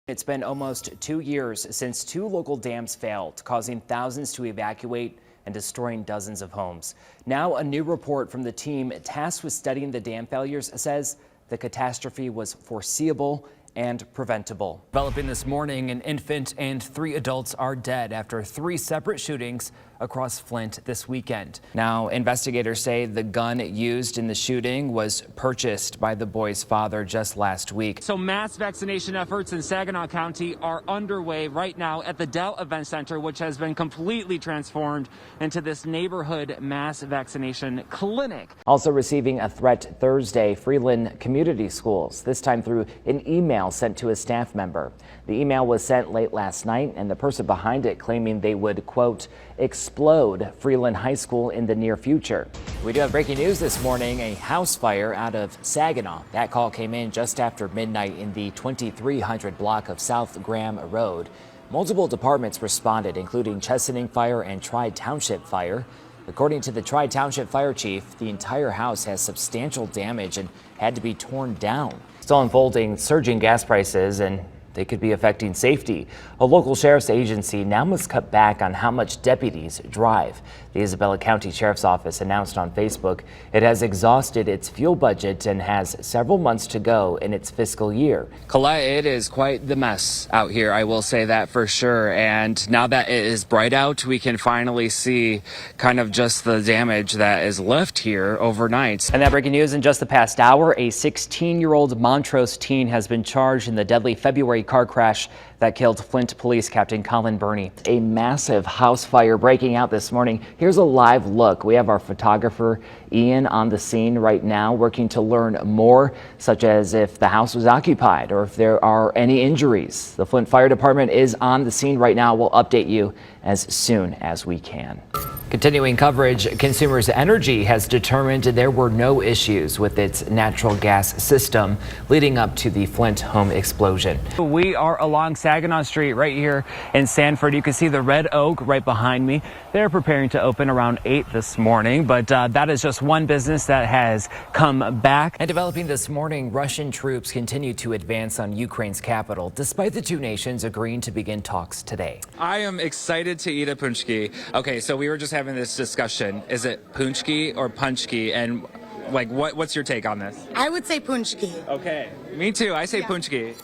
It's been almost 2 years since 2 local dams failed, causing thousands to evacuate and destroying dozens of homes. Now, a new report from the team tasked with studying the dam failures says the catastrophe was foreseeable and preventable. Developing this morning, an infant and 3 adults are dead after 3 separate shootings across Flint this weekend. Now, investigators say the gun used in the shooting was purchased by the boy's father just last week. So mass vaccination efforts in Saginaw County are underway right now at the Dell Event Center, which has been completely transformed into this neighborhood mass vaccination clinic. Also receiving a threat Thursday, Freeland Community Schools, this time through an email sent to a staff member. The email was sent late last night, and the person behind it claiming they would, quote, explode Freeland High School in the near future. We do have breaking news this morning, a house fire out of Saginaw. That call came in just after midnight in the 2300 block of South Graham Road. Multiple departments responded, including Chesaning Fire and Tri-Township Fire. According to the Tri-Township Fire Chief, the entire house has substantial damage and had to be torn down. Still unfolding surging gas prices, and they could be affecting safety. A local sheriff's agency now must cut back on how much deputies drive. The Isabella County Sheriff's Office announced on Facebook it has exhausted its fuel budget and has several months to go in its fiscal year. Colette, it is quite the mess out here, I will say that for sure. And now that it is bright out, we can finally see kind of just the damage that is left here overnight. And that breaking news in just the past hour, a 16-year-old Montrose teen has been charged in the deadly February car crash that killed Flint Police Captain Colin Burney. A massive house fire breaking out this morning. Here's a live look. We have our photographer Ian on the scene right now, working to learn more, such as if the house was occupied or if there are any injuries. The Flint Fire Department is on the scene right now. We'll update you as soon as we can. Continuing coverage, Consumers Energy has determined there were no issues with its natural gas system leading up to the Flint home explosion. We are along Saginaw Street right here in Sanford. You can see the Red Oak right behind me. They're preparing to open around 8 this morning, but that is just one business that has come back. And developing this morning, Russian troops continue to advance on Ukraine's capital, despite the 2 nations agreeing to begin talks today. I am excited to eat a punchki. Okay, so we were just having this discussion. Is it punchki or punchki? And like, what's your take on this? I would say punchki. Okay, me too. I say punchki.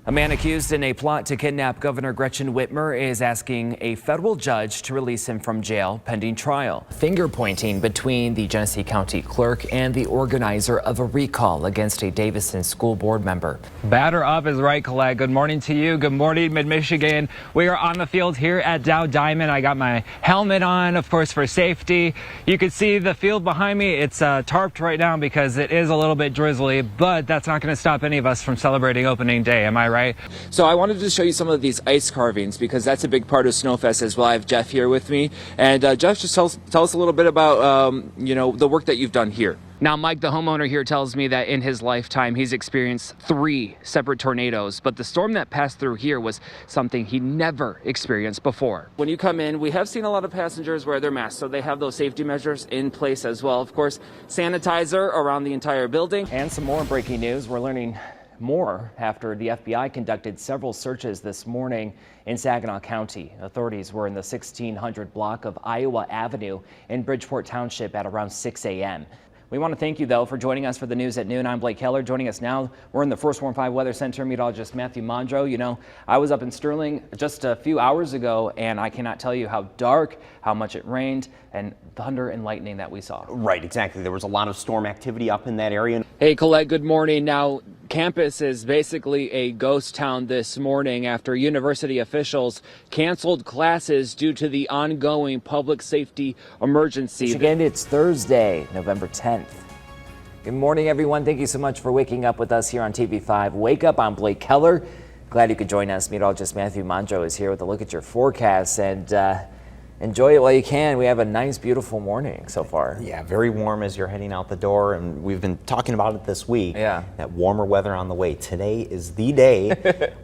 A man accused in a plot to kidnap Governor Gretchen Whitmer is asking a federal judge to release him from jail pending trial. Finger pointing between the Genesee County clerk and the organizer of a recall against a Davison school board member. Batter up is right, Colette. Good morning to you. Good morning, Mid-Michigan. We are on the field here at Dow Diamond. I got my helmet on, of course, for safety. You can see the field behind me. It's tarped right now because it is a little bit drizzly, but that's not going to stop any of us from celebrating opening day. Am I right? So I wanted to show you some of these ice carvings because that's a big part of Snowfest as well. I have Jeff here with me, and Jeff, just tell us a little bit about the work that you've done here. Now, Mike, the homeowner here, tells me that in his lifetime he's experienced 3 separate tornadoes, but the storm that passed through here was something he never experienced before. When you come in, we have seen a lot of passengers wear their masks, so they have those safety measures in place as well. Of course, sanitizer around the entire building. And some more breaking news. We're learning more after the FBI conducted several searches this morning in Saginaw County. Authorities were in the 1600 block of Iowa Avenue in Bridgeport Township at around 6 a.m. We want to thank you, though, for joining us for the news at noon. I'm Blake Keller. Joining us now, we're in the First Warn 5 Weather Center. Meteorologist Matthew Mondro. You know, I was up in Sterling just a few hours ago, and I cannot tell you how dark, how much it rained, and thunder and lightning that we saw. Right, exactly. There was a lot of storm activity up in that area. Hey, Colette, good morning. Now, campus is basically a ghost town this morning after university officials canceled classes due to the ongoing public safety emergency. Again, it's Thursday, November 10th. Good morning, everyone. Thank you so much for waking up with us here on TV5. Wake Up, I'm Blake Keller. Glad you could join us. Meteorologist Matthew Mondro is here with a look at your forecast, and enjoy it while you can. We have a nice, beautiful morning so far. Yeah, very warm as you're heading out the door, and we've been talking about it this week. Yeah. That warmer weather on the way. Today is the day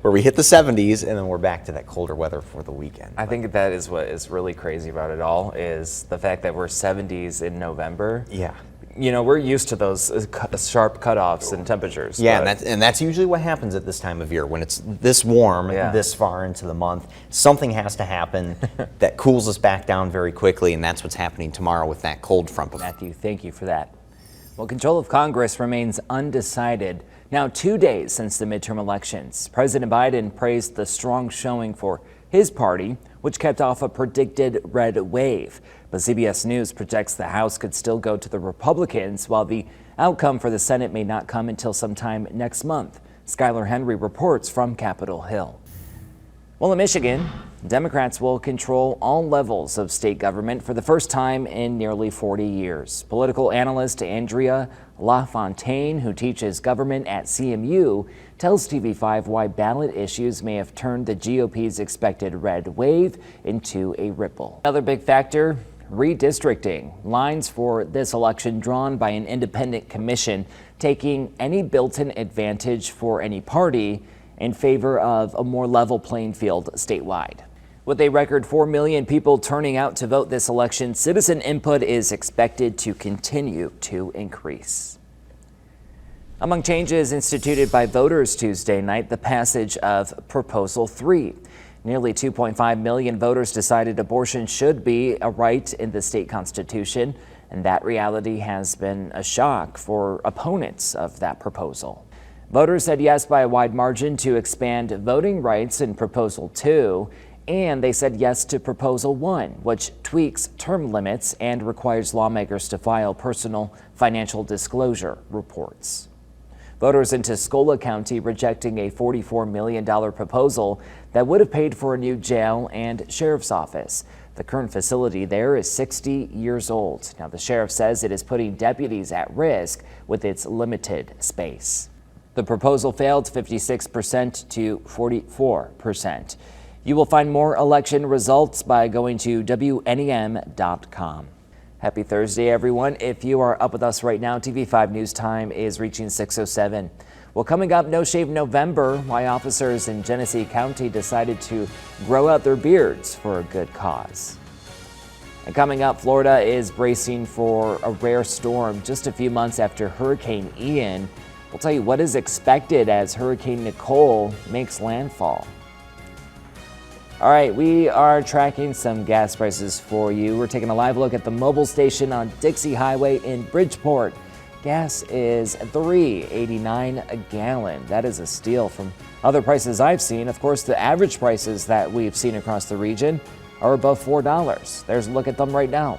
where we hit the 70s, and then we're back to that colder weather for the weekend. I think that is what is really crazy about it all, is the fact that we're 70s in November. Yeah. you know, we're used to those sharp cutoffs in temperatures. Yeah, but and that's usually what happens at this time of year when it's this warm, Yeah. this far into the month. Something has to happen that cools us back down very quickly, and that's what's happening tomorrow with that cold front. Matthew, thank you for that. Well, control of Congress remains undecided. Now 2 days since the midterm elections, President Biden praised the strong showing for his party, which kept off a predicted red wave. But CBS News projects the House could still go to the Republicans, while the outcome for the Senate may not come until sometime next month. Skylar Henry reports from Capitol Hill. Well, in Michigan, Democrats will control all levels of state government for the first time in nearly 40 years. Political analyst Andrea LaFontaine, who teaches government at CMU, tells TV5 why ballot issues may have turned the GOP's expected red wave into a ripple. Another big factor, redistricting. Lines for this election drawn by an independent commission, taking any built-in advantage for any party in favor of a more level playing field statewide. With a record 4 million people turning out to vote this election, citizen input is expected to continue to increase. Among changes instituted by voters Tuesday night, the passage of Proposal 3. Nearly 2.5 million voters decided abortion should be a right in the state constitution, and that reality has been a shock for opponents of that proposal. Voters said yes by a wide margin to expand voting rights in Proposal 2, and they said yes to Proposal 1, which tweaks term limits and requires lawmakers to file personal financial disclosure reports. Voters in Tuscola County rejecting a $44 million proposal that would have paid for a new jail and sheriff's office. The current facility there is 60 years old. Now, the sheriff says it is putting deputies at risk with its limited space. The proposal failed 56% to 44%. You will find more election results by going to WNEM.com. Happy Thursday, everyone. If you are up with us right now, TV5 News Time is reaching 6:07. Well, coming up, No Shave November, why officers in Genesee County decided to grow out their beards for a good cause. And coming up, Florida is bracing for a rare storm just a few months after Hurricane Ian. We'll tell you what is expected as Hurricane Nicole makes landfall. All right, we are tracking some gas prices for you. We're taking a live look at the mobile station on Dixie Highway in Bridgeport. Gas is $3.89 a gallon. That is a steal from other prices I've seen. Of course, the average prices that we've seen across the region are above $4. There's a look at them right now.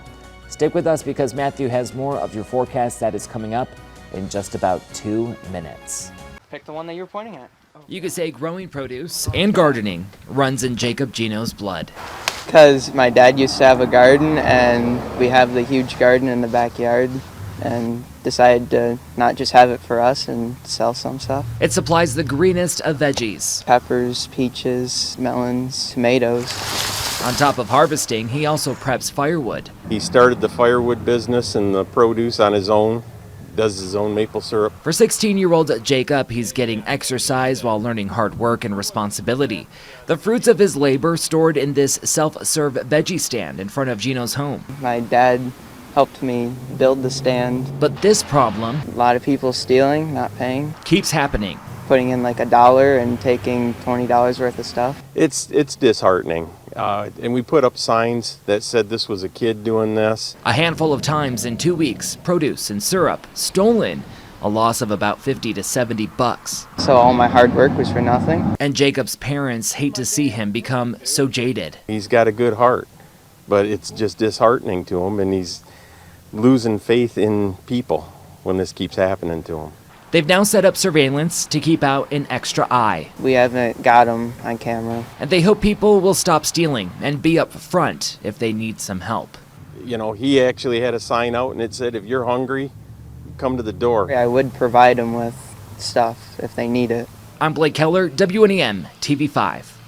Stick with us because Matthew has more of your forecast that is coming up in just about 2 minutes. Pick the one that you were pointing at. You could say growing produce and gardening runs in Jacob Gino's blood. Because my dad used to have a garden, and we have the huge garden in the backyard, and decided to not just have it for us and sell some stuff. It supplies the greenest of veggies. Peppers, peaches, melons, tomatoes. On top of harvesting, he also preps firewood. He started the firewood business and the produce on his own, does his own maple syrup. For 16-year-old Jacob, he's getting exercise while learning hard work and responsibility. The fruits of his labor stored in this self-serve veggie stand in front of Gino's home. My dad helped me build the stand. But this problem, A lot of people stealing, not paying, keeps happening. putting in like $1 and taking $20 worth of stuff. It's disheartening. And we put up signs that said this was a kid doing this. A handful of times in 2 weeks, produce and syrup stolen, a loss of about $50 to $70. So all my hard work was for nothing. And Jacob's parents hate to see him become so jaded. He's got a good heart, but it's just disheartening to him, and he's losing faith in people when this keeps happening to him. They've now set up surveillance to keep out an extra eye. We haven't got him on camera. And they hope people will stop stealing and be up front if they need some help. You know, he actually had a sign out and it said, if you're hungry, come to the door. I would provide them with stuff if they need it. I'm Blake Keller, WNEM TV5.